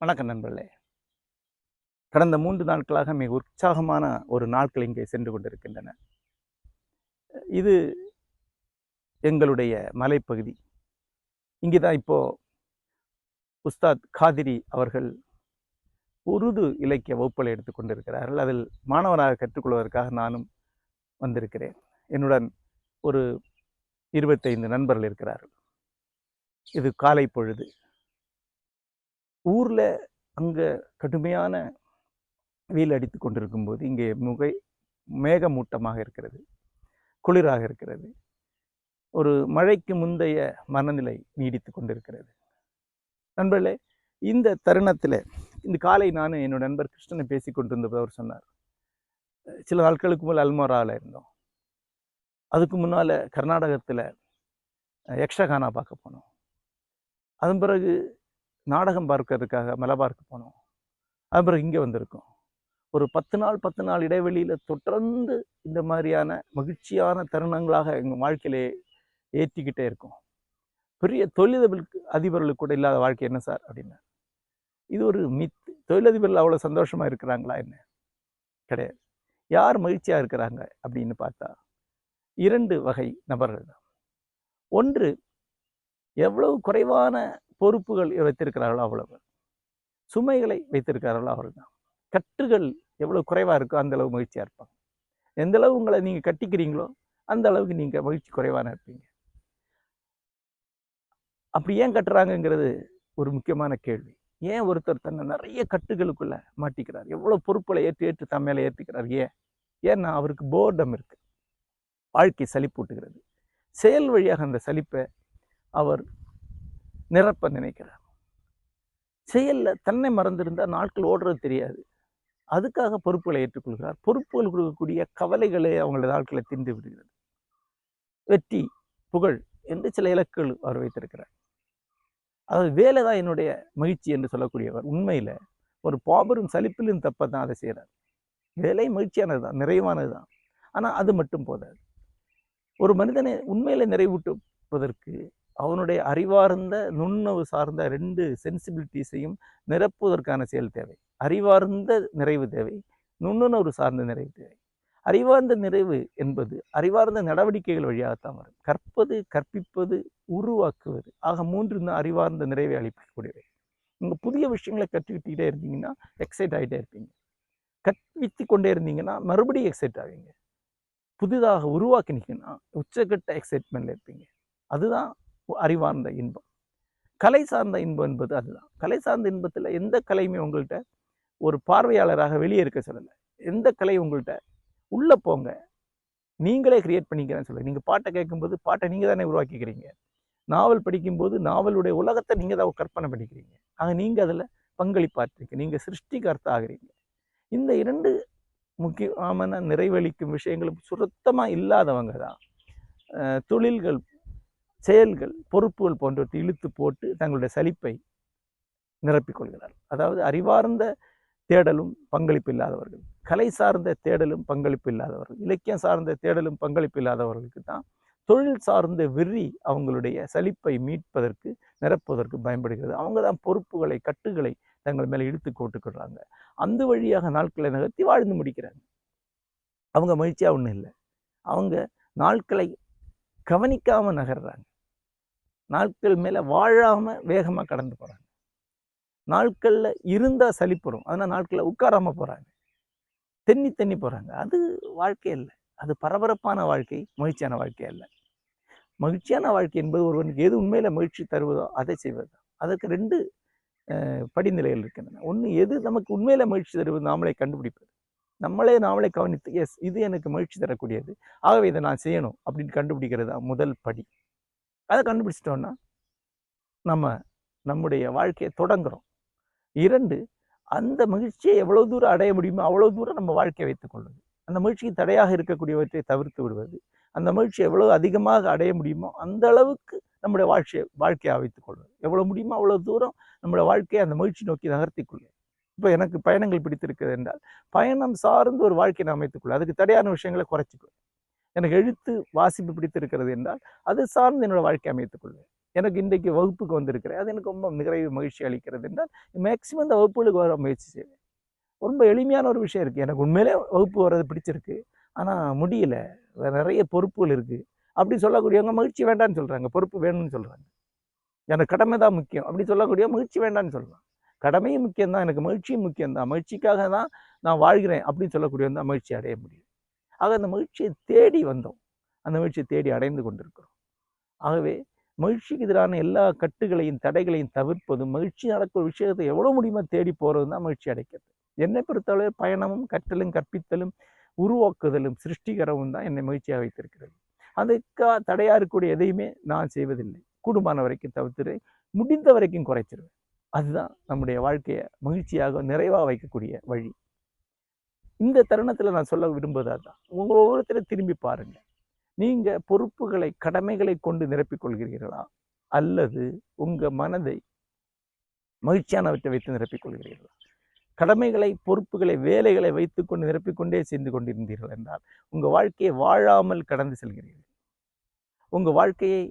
வணக்கம் நண்பர்களே. கடந்த 3 நாட்களாக மிக உற்சாகமான ஒரு நாட்கள் இங்கே சென்று கொண்டிருக்கின்றன. இது எங்களுடைய மலைப்பகுதி. இங்கே தான் இப்போ உஸ்தாத் காதிரி அவர்கள் உருது இலக்கிய வகுப்புகளை எடுத்துக் கொண்டிருக்கிறார்கள். அதில் மாணவராக கற்றுக்கொள்வதற்காக நானும் வந்திருக்கிறேன். என்னுடன் ஒரு 25 நண்பர்கள் இருக்கிறார்கள். இது காலை பொழுது. ஊரில் அங்கே கடுமையான வெயில் அடித்து கொண்டிருக்கும் போது இங்கே மேகமூட்டமாக இருக்கிறது, குளிராக இருக்கிறது. ஒரு மழைக்கு முந்தைய மனநிலை நீடித்து கொண்டிருக்கிறது. நண்பர்களே, இந்த தருணத்தில் இந்த காலை நான் என்னோட நண்பர் கிருஷ்ணனை பேசி கொண்டிருந்தபோது அவர் சொன்னார், சில நாட்களுக்கு மேல் அல்மோராவில் இருந்தோம். அதுக்கு முன்னால் கர்நாடகத்தில் யக்ஷகானா பார்க்க போனோம். அதன் பிறகு நாடகம் பார்க்கறதுக்காக மலபாருக்கு போனோம். அதன் பிறகு இங்கே வந்திருக்கோம். ஒரு 10 நாள் இடைவெளியில் தொடர்ந்து இந்த மாதிரியான மகிழ்ச்சியான தருணங்களாக எங்கள் வாழ்க்கையிலே ஏற்றிக்கிட்டே இருக்கும். பெரிய தொழிலதிபர்களுக்கு கூட இல்லாத வாழ்க்கை என்ன சார் அப்படின்னா, இது ஒரு மித்து. தொழிலதிபர்கள் அவ்வளோ சந்தோஷமாக இருக்கிறாங்களா என்ன? கிடையாது. யார் மகிழ்ச்சியாக இருக்கிறாங்க அப்படின்னு பார்த்தா 2 வகை நபர்கள் தான். ஒன்று, எவ்வளவு குறைவான பொறுப்புகள் வைத்திருக்கிறார்களோ அவ்வளவு, சுமைகளை வைத்திருக்கிறார்களோ அவர்கள் தான். கட்டுகள் எவ்வளவு குறைவாக இருக்கோ அந்த அளவு மகிழ்ச்சியாக இருப்பாங்க. எந்த அளவு உங்களை நீங்கள் கட்டிக்கிறீங்களோ அந்த அளவுக்கு நீங்கள் மகிழ்ச்சி குறைவான இருப்பீங்க. அப்படி ஏன் கட்டுறாங்கங்கிறது ஒரு முக்கியமான கேள்வி. ஏன் ஒருத்தர் தன்னை நிறைய கட்டுகளுக்குள்ள மாட்டிக்கிறார்? எவ்வளோ பொறுப்புகளை ஏற்று தன் மேலே ஏற்றிக்கிறார்? ஏன்னா அவருக்கு போர்டம் இருக்கு. வாழ்க்கை சலிப்பூட்டுகிறது. செயல் வழியாக அந்த சலிப்பை அவர் நிரப்ப நினைக்கிறார். செயலில் தன்னை மறந்திருந்தால் நாட்கள் ஓடுறது தெரியாது. அதுக்காக பொறுப்புகளை ஏற்றுக்கொள்கிறார். பொறுப்புகள் கொடுக்கக்கூடிய கவலைகளே அவங்களோட நாட்களை தின்று விடுகிறது. வெற்றி, புகழ் என்று சில இலக்குகள் அவர் வைத்திருக்கிறார். அதாவது வேலை தான் என்னுடைய மகிழ்ச்சி என்று சொல்லக்கூடியவர் உண்மையில் ஒரு பாபரும் சலிப்பிலும் தப்ப தான் அதை செய்கிறார். வேலை மகிழ்ச்சியானது தான், நிறைவானது தான். ஆனால் அது மட்டும் போதாது. ஒரு மனிதனை உண்மையில நிறைவூட்டுவதற்கு அவனுடைய அறிவார்ந்த நுண்ணவு சார்ந்த 2 சென்சிபிலிட்டிஸையும் நிரப்புவதற்கான செயல் தேவை. அறிவார்ந்த நிறைவு தேவை, நுண்ணுணர்வு சார்ந்த நிறைவு தேவை. அறிவார்ந்த நிறைவு என்பது அறிவார்ந்த நடவடிக்கைகள் வழியாகத்தான் வரும். கற்பது, கற்பிப்பது, உருவாக்குவது ஆக 3 தான் அறிவார்ந்த நிறைவை அளிக்கக்கூடியவை. நீங்கள் புதிய விஷயங்களை கற்றுக்கிட்டே இருந்தீங்கன்னா எக்ஸைட் ஆகிட்டே இருப்பீங்க. கற்பித்து கொண்டே இருந்தீங்கன்னா மறுபடியும் எக்ஸைட் ஆவீங்க. புதிதாக உருவாக்கினீங்கன்னா உச்சக்கட்ட எக்ஸைட்மெண்ட்ல இருப்பீங்க. அதுதான் அறிவார்ந்த இன்பம். கலை சார்ந்த இன்பம் என்பது அதுதான். கலை சார்ந்த இன்பத்தில் எந்த கலையுமே உங்கள்கிட்ட ஒரு பார்வையாளராக வெளியே இருக்க சொல்லலை. எந்த கலை உங்கள்கிட்ட உள்ளே போங்க, நீங்களே கிரியேட் பண்ணிக்கிறேன்னு சொல்லுங்கள். நீங்கள் பாட்டை கேட்கும்போது பாட்டை நீங்கள் தானே உருவாக்கிக்கிறீங்க. நாவல் படிக்கும்போது நாவலுடைய உலகத்தை நீங்கள் தான் கற்பனை பண்ணிக்கிறீங்க. ஆக நீங்கள் அதில் பங்களிப்பாற்றீங்க. நீங்கள் சிருஷ்டிகர்த்தா ஆகிறீங்க. இந்த 2 முக்கியமான நிறைவளிக்கும் விஷயங்களும் சுத்தமாக இல்லாதவங்க தான் தொழில்கள், செயல்கள், பொறுப்புகள் போன்றவற்றை இழுத்து போட்டு தங்களுடைய சலிப்பை நிரப்பிக்கொள்கிறார். அதாவது அறிவார்ந்த தேடலும் பங்களிப்பு இல்லாதவர்கள், கலை சார்ந்த தேடலும் பங்களிப்பு இல்லாதவர்கள், இலக்கியம் சார்ந்த தேடலும் பங்களிப்பு இல்லாதவர்களுக்கு தான் தொழில் சார்ந்த வெறி அவங்களுடைய சலிப்பை மீட்பதற்கு, நிரப்புவதற்கு பயன்படுகிறது. அவங்க தான் பொறுப்புகளை, கட்டுகளை தங்கள் மேலே இழுத்து போட்டுக்கிறாங்க. அந்த வழியாக நாட்களை நகர்த்தி வாழ்ந்து முடிக்கிறாங்க. அவங்க மகிழ்ச்சியாக ஒன்றும் இல்லை. அவங்க நாட்களை கவனிக்காமல் நகர்றாங்க. நாட்கள் மேலே வாழாமல் வேகமாக கடந்து போகிறாங்க. நாட்களில் இருந்தால் சலிப்படும், அதனால் நாட்களில் உட்காராமல் போகிறாங்க. தென்னி போகிறாங்க. அது வாழ்க்கை இல்லை. அது பரபரப்பான வாழ்க்கை, மகிழ்ச்சியான வாழ்க்கை அல்ல. மகிழ்ச்சியான வாழ்க்கை என்பது ஒருவனுக்கு எது உண்மையில் மகிழ்ச்சி தருவதோ அதை செய்வது. அதற்கு 2 படிநிலைகள் இருக்கின்றன. ஒன்று, எது நமக்கு உண்மையில் மகிழ்ச்சி தருவது நாமளே கண்டுபிடிப்பது. நாமளே கவனித்து, எஸ் இது எனக்கு மகிழ்ச்சி தரக்கூடியது, ஆகவே இதை நான் செய்யணும் அப்படின்னு கண்டுபிடிக்கிறது தான் முதல் படி. அதை கண்டுபிடிச்சிட்டோன்னா நம்முடைய வாழ்க்கையை தொடங்குகிறோம். 2, அந்த மகிழ்ச்சியை எவ்வளோ தூரம் அடைய முடியுமோ அவ்வளோ தூரம் நம்ம வாழ்க்கையை வைத்துக்கொள்வது. அந்த மகிழ்ச்சிக்கு தடையாக இருக்கக்கூடியவற்றை தவிர்த்து விடுவது. அந்த மகிழ்ச்சி எவ்வளோ அதிகமாக அடைய முடியுமோ அந்த அளவுக்கு நம்முடைய வாழ்க்கையை வைத்துக் கொள்வது. எவ்வளோ முடியுமோ அவ்வளோ தூரம் நம்முடைய வாழ்க்கையை அந்த மகிழ்ச்சி நோக்கி நகர்த்திக் கொள்வது. இப்போ எனக்கு பயணங்கள் பிடித்திருக்கிறது என்றால் பயணம் சார்ந்து ஒரு வாழ்க்கையை நான் அமைத்துக்கொள்ள, அதுக்கு தடையான விஷயங்களை குறைச்சிக்குவேன். எனக்கு எழுத்து வாசிப்பு பிடித்திருக்கிறது என்றால் அது சார்ந்து என்னோட வாழ்க்கை அமைத்துக் கொள்வேன். எனக்கு இன்றைக்கு வகுப்புக்கு வந்திருக்கிறேன், அது எனக்கு ரொம்ப நிறைய மகிழ்ச்சி அளிக்கிறது என்றால் மேக்சிமம் இந்த வகுப்புகளுக்கு வர முயற்சி செய்வேன். ரொம்ப எளிமையான ஒரு விஷயம் இருக்குது. எனக்கு உண்மையிலே வகுப்பு வர்றது பிடிச்சிருக்கு, ஆனால் முடியல, நிறைய பொறுப்புகள் இருக்குது அப்படி சொல்லக்கூடியவங்க மகிழ்ச்சி வேண்டான்னு சொல்கிறாங்க, பொறுப்பு வேணும்னு சொல்கிறாங்க. எனக்கு கடமை தான் முக்கியம் அப்படி சொல்லக்கூடிய மகிழ்ச்சி வேண்டான்னு சொல்லலாம். கடமையும் முக்கியம்தான், எனக்கு மகிழ்ச்சியும் முக்கியம்தான், மகிழ்ச்சிக்காக தான் நான் வாழ்கிறேன் அப்படின்னு சொல்லக்கூடியவன் தான் மகிழ்ச்சி அடைய முடியும். ஆக அந்த மகிழ்ச்சியை தேடி வந்தோம், அந்த மகிழ்ச்சியை தேடி அடைந்து கொண்டிருக்கிறோம். ஆகவே மகிழ்ச்சிக்கு எதிரான எல்லா கட்டுகளையும் தடைகளையும் தவிர்ப்பதும், மகிழ்ச்சி நடக்கிற விஷயத்தை எவ்வளோ முடியுமோ தேடி போகிறது தான் மகிழ்ச்சி அடைக்கிறது. என்னை பொறுத்தளவு பயணமும் கற்றலும் கற்பித்தலும் உருவாக்குதலும் சிருஷ்டிகரமும் தான் என்னை மகிழ்ச்சியாக வைத்திருக்கிறது. அதுக்காக தடையாக இருக்கக்கூடிய எதையுமே நான் செய்வதில்லை. கூடுமான வரைக்கும் தவிர்த்துறேன், முடிந்த வரைக்கும் குறைச்சிருவேன். அதுதான் நம்முடைய வாழ்க்கையை மகிழ்ச்சியாக நிறைவாக வைக்கக்கூடிய வழி. இந்த தருணத்தில் நான் சொல்ல விரும்புவது அதுதான். உங்கள் ஒவ்வொருத்தரும் திரும்பி பாருங்க, நீங்க பொறுப்புகளை கடமைகளை கொண்டு நிரப்பிக் கொள்கிறீர்களா, அல்லது உங்க மனதை மகிழ்ச்சியானவற்றை வைத்து நிரப்பிக் கொள்கிறீர்களா? கடமைகளை பொறுப்புகளை வேலைகளை வைத்துக்கொண்டு நிரப்பிக்கொண்டே சென்று கொண்டிருந்தீர்கள் என்றால் உங்க வாழ்க்கையை வாழாமல் கடந்து செல்கிறீர்கள். உங்க வாழ்க்கையை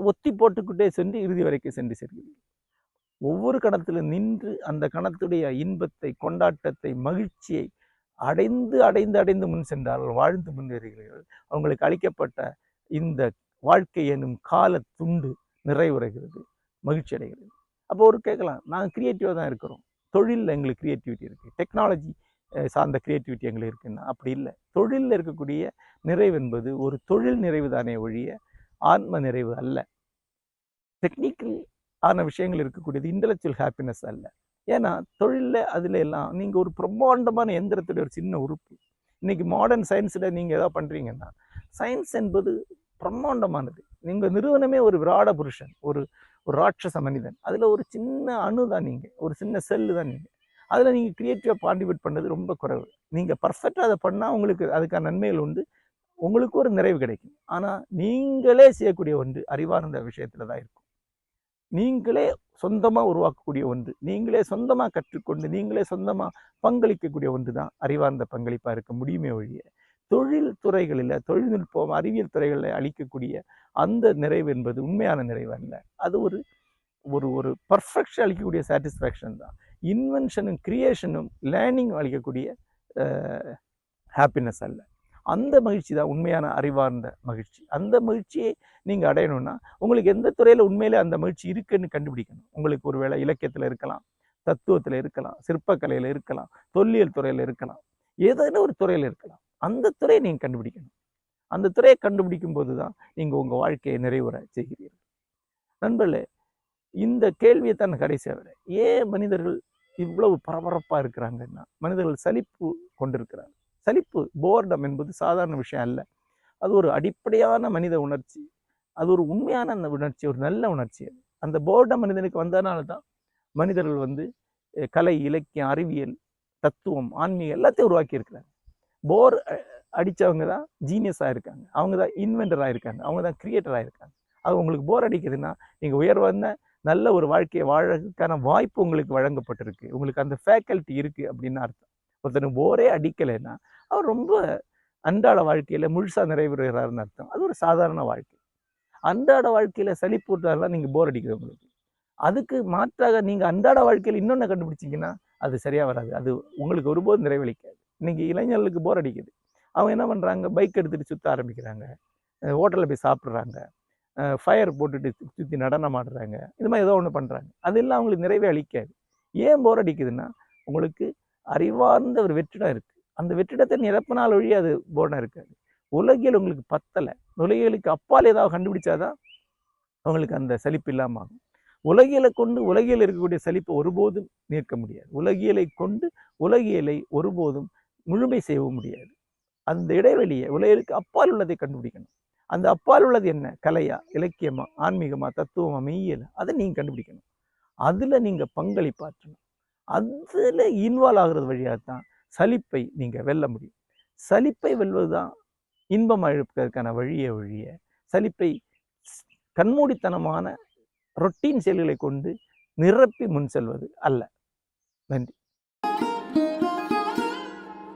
ஒத்தி போட்டுக்கிட்டே சென்று இறுதி வரைக்கும் சென்று செல்கிறீர்கள். ஒவ்வொரு கணத்திலும் நின்று அந்த கணத்துடைய இன்பத்தை, கொண்டாட்டத்தை, மகிழ்ச்சியை அடைந்து அடைந்து அடைந்து முன் சென்றார்கள், வாழ்ந்து முன்னேறுகிறீர்கள். அவங்களுக்கு அளிக்கப்பட்ட இந்த வாழ்க்கை எனும் கால துண்டு நிறைவுறுகிறது, மகிழ்ச்சி அடைகிறது. அப்போ ஒரு கேட்கலாம், நாங்கள் கிரியேட்டிவாக தான் இருக்கிறோம், தொழிலில் எங்களுக்கு கிரியேட்டிவிட்டி இருக்குது, டெக்னாலஜி சார்ந்த கிரியேட்டிவிட்டி எங்களுக்கு இருக்குன்னா அப்படி இல்லை. தொழிலில் இருக்கக்கூடிய நிறைவு என்பது ஒரு தொழில் நிறைவு தானே ஒழிய ஆன்ம நிறைவு அல்ல. டெக்னிக்கல் ஆன விஷயங்கள் இருக்கக்கூடியது இன்டலெக்சுவல் ஹாப்பினஸ் அல்ல. ஏன்னா தொழிலில் அதில் எல்லாம் நீங்கள் ஒரு பிரம்மாண்டமான எந்திரத்துடைய ஒரு சின்ன உறுப்பு. இன்னைக்கு மாடர்ன் சயின்ஸில் நீங்கள் எதாவது பண்ணுறீங்கன்னா, சயின்ஸ் என்பது பிரம்மாண்டமானது. நீங்கள் நிறுவனமே ஒரு விராட புருஷன், ஒரு ஒரு ராட்சச மனிதன், அதில் ஒரு சின்ன அணு தான் நீங்கள், ஒரு சின்ன செல்லு தான் நீங்கள். அதில் நீங்கள் க்ரியேட்டிவாக கான்ட்ரிபியூட் பண்ணது ரொம்ப குறைவு. நீங்கள் பர்ஃபெக்டாக அதை பண்ணால் உங்களுக்கு அதுக்கான நன்மைகள் உண்டு, உங்களுக்கு ஒரு நிறைவு கிடைக்கும். ஆனால் நீங்களே செய்யக்கூடிய ஒன்று அறிவார்ந்த விஷயத்தில் தான் இருக்கும். நீங்களே சொந்தமாக உருவாக்கக்கூடிய ஒன்று, நீங்களே சொந்தமாக கற்றுக்கொண்டு நீங்களே சொந்தமாக பங்களிக்கக்கூடிய ஒன்று தான் அறிவார்ந்த பங்களிப்பாக இருக்க முடியுமே ஒழிய தொழில் துறைகளில், தொழில்நுட்பம் அறிவியல் துறைகளில் அளிக்கக்கூடிய அந்த நிறைவு என்பது உண்மையான நிறைவு அல்ல. அது ஒரு ஒரு ஒரு பர்ஃபெக்ஷன் அளிக்கக்கூடிய சாட்டிஸ்ஃபேக்ஷன் தான். இன்வென்ஷனும் கிரியேஷனும் லேர்னிங்கும் அளிக்கக்கூடிய ஹாப்பினஸ் அல்ல. அந்த மகிழ்ச்சி தான் உண்மையான அறிவார்ந்த மகிழ்ச்சி. அந்த மகிழ்ச்சியை நீங்கள் அடையணும்னா உங்களுக்கு எந்த துறையில் உண்மையிலே அந்த மகிழ்ச்சி இருக்குன்னு கண்டுபிடிக்கணும். உங்களுக்கு ஒரு வேளை இலக்கியத்தில் இருக்கலாம், தத்துவத்தில் இருக்கலாம், சிற்பக்கலையில் இருக்கலாம், தொல்லியல் துறையில் இருக்கலாம், ஏதேனும் ஒரு துறையில் இருக்கலாம். அந்த துறையை நீங்கள் கண்டுபிடிக்கணும். அந்த துறையை கண்டுபிடிக்கும் போது தான் நீங்கள் உங்கள் வாழ்க்கையை நிறைவுற செய்கிறீர்கள். நண்பர்களே, இந்த கேள்வியை தான் கடைசியாக விட, ஏன் மனிதர்கள் இவ்வளவு பரபரப்பாக இருக்கிறாங்கன்னா, மனிதர்கள் சலிப்பு கொண்டிருக்கிறார்கள். சலிப்பு, போர்டம் என்பது சாதாரண விஷயம் அல்ல. அது ஒரு அடிப்படையான மனித உணர்ச்சி, அது ஒரு உண்மையான அந்த உணர்ச்சி, ஒரு நல்ல உணர்ச்சி. அது அந்த போர்டம் மனிதனுக்கு வந்ததுனால தான் மனிதர்கள் கலை, இலக்கியம், அறிவியல், தத்துவம், ஆன்மீகம் எல்லாத்தையும் உருவாக்கி இருக்கிறாங்க. போர் அடித்தவங்க தான் ஜீனியஸாக இருக்காங்க, அவங்க தான் இன்வென்டராக இருக்காங்க, அவங்க தான் கிரியேட்டராக இருக்காங்க. அது உங்களுக்கு போர் அடிக்குதுன்னா நீங்கள் உயர்வான நல்ல ஒரு வாழ்க்கையை வாழறதுக்கான வாய்ப்பு உங்களுக்கு வழங்கப்பட்டிருக்கு, உங்களுக்கு அந்த ஃபேக்கல்ட்டி இருக்குது அப்படின்னு அர்த்தம். ஒருத்தனுக்கு போரே அடிக்கலைன்னா அவர் ரொம்ப அன்றாட வாழ்க்கையில் முழுசாக நிறைவேறுகிறாருன்னு அர்த்தம். அது ஒரு சாதாரண வாழ்க்கை. அன்றாட வாழ்க்கையில் சலிப்பு விட்டாலாம் நீங்கள் போர் அடிக்குது உங்களுக்கு. அதுக்கு மாற்றாக நீங்கள் அன்றாட வாழ்க்கையில் இன்னொன்று கண்டுபிடிச்சிங்கன்னா அது சரியாக வராது, அது உங்களுக்கு ஒருபோதும் நிறைவளிக்காது. இன்னைக்கு இளைஞர்களுக்கு போர் அடிக்குது, அவங்க என்ன பண்ணுறாங்க, பைக் எடுத்துகிட்டு சுற்ற ஆரம்பிக்கிறாங்க, ஹோட்டலில் போய் சாப்பிட்றாங்க, ஃபயர் போட்டுட்டு சுற்றி நடனம் ஆடுறாங்க, இது மாதிரி ஏதோ ஒன்று பண்ணுறாங்க. அதெல்லாம் அவங்களுக்கு நிறைவே அளிக்காது. ஏன் போர் அடிக்குதுன்னா உங்களுக்கு அறிவார்ந்த ஒரு வெற்றிடம் இருக்குது, அந்த வெற்றிடத்தை நிரப்பினால் ஒழிய அது போர்டாக இருக்காது. உலகியல் உங்களுக்கு பத்தலை, உலகியலுக்கு அப்பால் ஏதாவது கண்டுபிடிச்சாதான் அவங்களுக்கு அந்த சலிப்பு இல்லாமல் ஆகும். உலகியலை கொண்டு உலகியல் இருக்கக்கூடிய சலிப்பை ஒருபோதும் நீக்க முடியாது. உலகியலை கொண்டு உலகியலை ஒருபோதும் முழுமை செய்யவும் முடியாது. அந்த இடைவெளியை உலகிற்கு அப்பால் உள்ளதை கண்டுபிடிக்கணும். அந்த அப்பால் உள்ளது என்ன, கலையா, இலக்கியமா, ஆன்மீகமா, தத்துவமா, மெய்யியல், அதை நீங்கள் கண்டுபிடிக்கணும். அதில் நீங்கள் பங்களிப்பாற்றணும். அதில் இன்வால்வ் ஆகிறது வழியாக தான் சலிப்பை நீங்கள் வெல்ல முடியும். சலிப்பை வெல்வது தான் இன்பம் அழுப்பதற்கான வழியை ஒழிய சலிப்பை கண்மூடித்தனமான ரொட்டீன் செயல்களை கொண்டு நிரப்பி முன் செல்வது அல்ல. நன்றி.